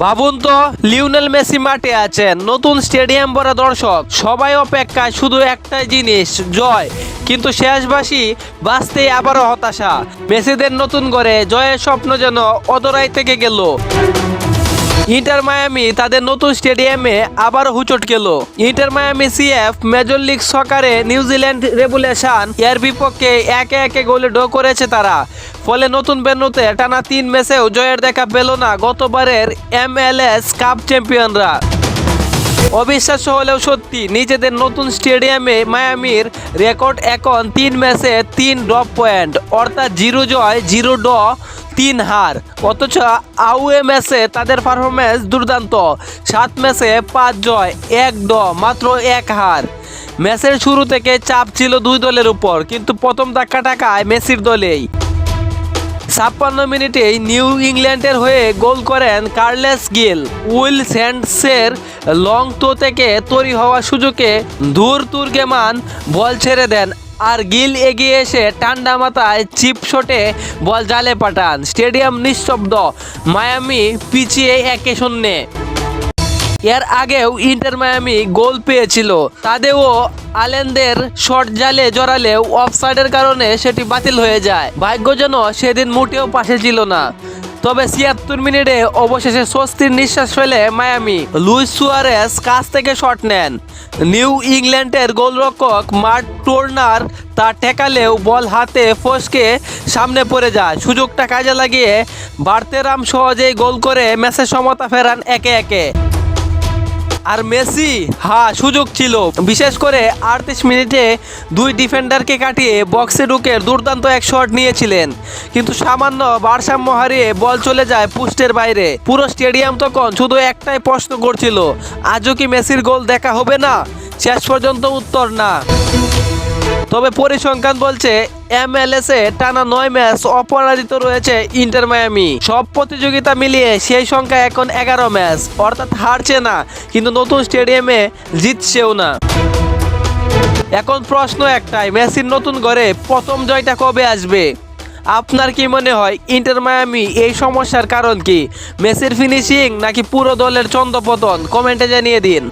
ভাবুন তো, Lionel Messi মাঠে আছেন, নতুন স্টেডিয়াম ভরা দর্শক, সবাই অপেক্ষায় শুধু একটাই জিনিস, জয়। কিন্তু শেষবাসী বাঁচতেই আবারও হতাশা। মেসিদের নতুন করে জয়ের স্বপ্ন যেন অদরাই থেকে গেল। ইন্টার মায়ামি তাদের নতুন স্টেডিয়ামে আবারও হুচট গেল। Inter Miami CF Major League সকারে নিউজিল্যান্ড রেভুলেশন এর বিপক্ষে একে একে গোলে ড্র করেছে তারা। ফলে নতুন ভেন্যুতে টানা 3 ম্যাচেও জয়ের দেখা পেল না গতবারের MLS কাপ চ্যাম্পিয়নরা। অবিশ্বাস্য হলেও সত্যি, নিজেদের নতুন স্টেডিয়ামে মায়ামির রেকর্ড এখন 3 ম্যাচে 3 ড্রপ পয়েন্ট, অর্থাৎ 0 জয় 0 ড্র 3 হার। অথচ আউয়ে ম্যাচে তাদের পারফরমেন্স দুর্দান্ত, 7 ম্যাচে 5 জয় 1 ড্র মাত্র 1 হার। ম্যাচের শুরু থেকে চাপ ছিল দুই দলের উপর, কিন্তু প্রথম ধাক্কাটা খায় মেসির দলেই। 56 মিনিটেই নিউ ইংল্যান্ডের হয়ে গোল করেন কার্লেস গিল। উইল স্যান্ডসের লং থ্রো থেকে তৈরি হওয়া সুযোগে তুর্গেমান বল ছেড়ে দেন, আর গিল এগিয়ে এসে ঠান্ডা মাথায় চিপ শটে বল জালে পাঠান। স্টেডিয়াম নিঃশব্দ, মায়ামি পিছিয়ে 1-0। এর আগেও ইন্টার মায়ামি গোল পেয়েছিল, তাদেরও আলেনদের শট জালে জড়ালেও অফসাইডের কারণে সেটি বাতিল হয়ে যায়। ভাগ্য যেন সেদিন মোটেও পাশে ছিল না। তবে 76 মিনিটে অবশেষে স্বস্তির নিঃশ্বাস ফেলে মায়ামি। লুইস সুয়ারেস কাছ থেকে শট নেন, নিউ ইংল্যান্ডের গোলরক্ষক মার্ক টোর্নার তা ঠেকালেও বল হাতে ফসকে সামনে পড়ে যায়। সুযোগটা কাজে লাগিয়ে বার্তেরাম সহজেই গোল করে ম্যাচের সমতা ফেরান 1-1। আর মেসি, সুযোগ ছিল, বিশেষ করে 38 মিনিটে 2 ডিফেন্ডারকে কাটিয়ে বক্সে ঢুকে দুর্দান্ত এক শট নিয়েছিলেন, কিন্তু সামান্য ভারসাম্য হারিয়ে বল চলে যায় পোস্টের বাইরে। পুরো স্টেডিয়াম তখন শুধু একটাই প্রশ্ন করছিল, আজও কি মেসির গোল দেখা হবে না? শেষ পর্যন্ত উত্তর না। তবে পরিসংখ্যান বলছে MLS-এ টানা 9 ম্যাচ অপরাজিত রয়েছে ইন্টার মায়ামি। সব প্রতিযোগিতা মিলিয়ে সেই সংখ্যা এখন 11 ম্যাচ, অর্থাৎ হারছে না, কিন্তু নতুন স্টেডিয়ামে জিতছেও না। এখন প্রশ্ন একটাই, মেসির নতুন ঘরে প্রথম জয়টা কবে আসবে? আপনার কি মনে হয় ইন্টার মায়ামি এই সমস্যার কারণ কি? মেসির ফিনিশিং নাকি পুরো দলের ছন্দপতন? কমেন্টে জানিয়ে দিন।